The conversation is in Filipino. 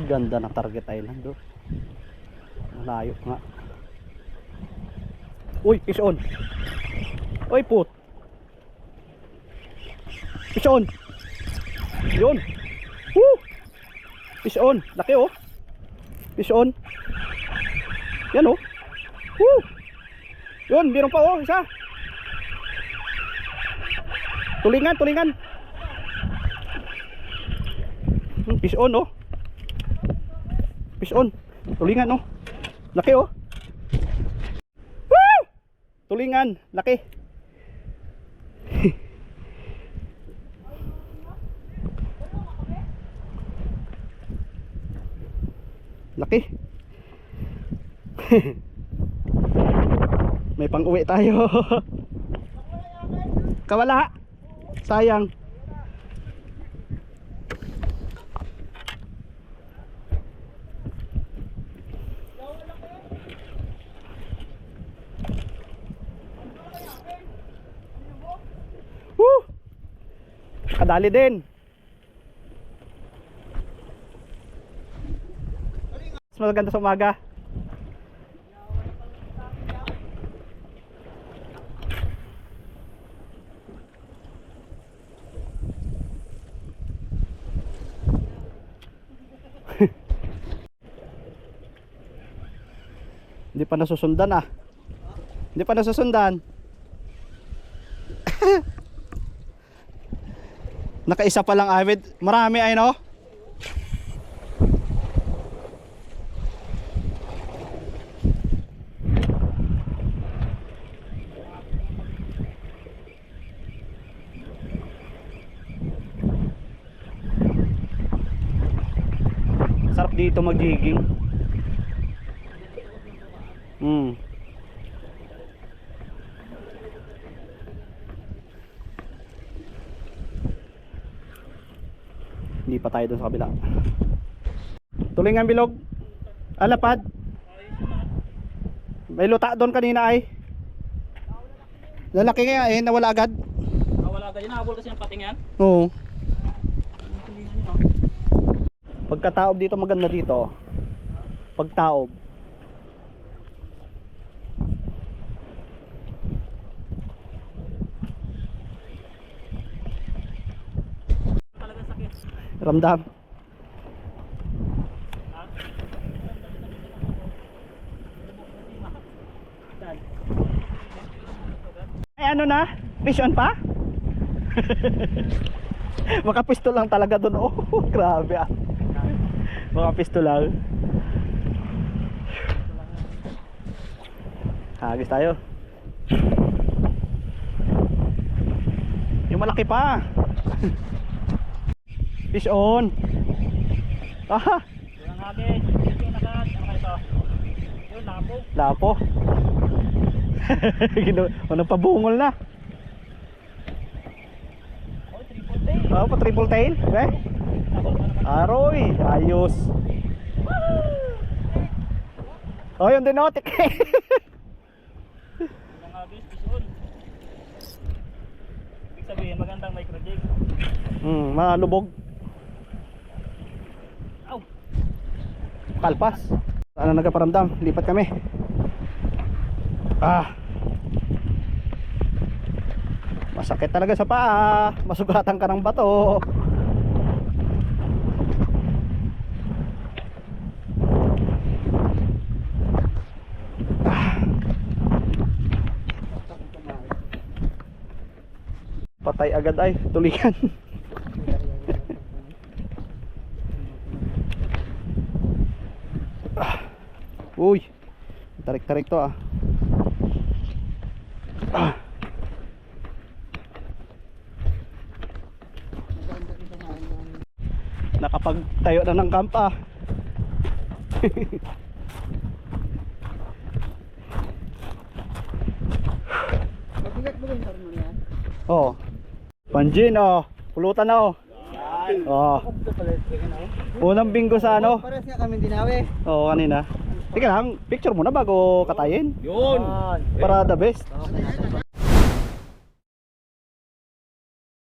Ganda ng Target Island do. Malayo nga. Uy, fish on. Uy, put. Fish on. Yun. Woo! Fish on. Laki oh. Fish on. Yan oh. Woo! Yun, meron pa oh, isa. Tulingan, tulingan. Fish on oh. Fish on. Tulingan oh. Laki oh. Woo! Tulingan, laki. Laki. May pang-uwi tayo. Kawala. Sayang. Woo! Kadali din. Mas maganda sa umaga. Hindi pa nasusundan ah. Hindi pa nasusundan. Nakaisa pa lang awit. Marami ay no. Sarap dito mag-jigging. Hindi pa tayo doon sa kabila. Tulingan bilog. Alapad. May luta doon kanina ay. Lalaki kaya eh, nawala agad. Nawala agad, inahabol kasi ang pating yan. Oo. Pagkataob dito maganda dito. Pagtaob. Ramdam. Ay ano na? Fish on pa? Makapisto lang talaga doon. Oh, grabe ah. Makapisto lang. Hagis tayo. Yung malaki pa. Fish on. Aha. Walang hagis. Yung nakat. Ano ito? Yung lapo. Lapo. Ano pa bungol na? Oh, triple tail. Oh, pa triple tail. Okay. Aroy, ayos. Oh, yun din notik. Walang hagis, fish on. Ibig sabihin, magandang micro jig. Malubog. Aw. Kalpas. Ano nagpaparamdam? Lipat kami. Masakit talaga sa paa. Masugatan ka ng bato. Patay agad ay tulingan. Uy, tarik-tarik to ah. Nakapagtayo na ng camp ah. Mabigat ba yung tarmo yan? Oh. Panjin oh, pulutan na oh. Oh. Unang bingo sa ano? Pares nga kami dinawi. Oo, kanina. Teka lang, picture muna bago katayin. Yun. Para the best. Okay.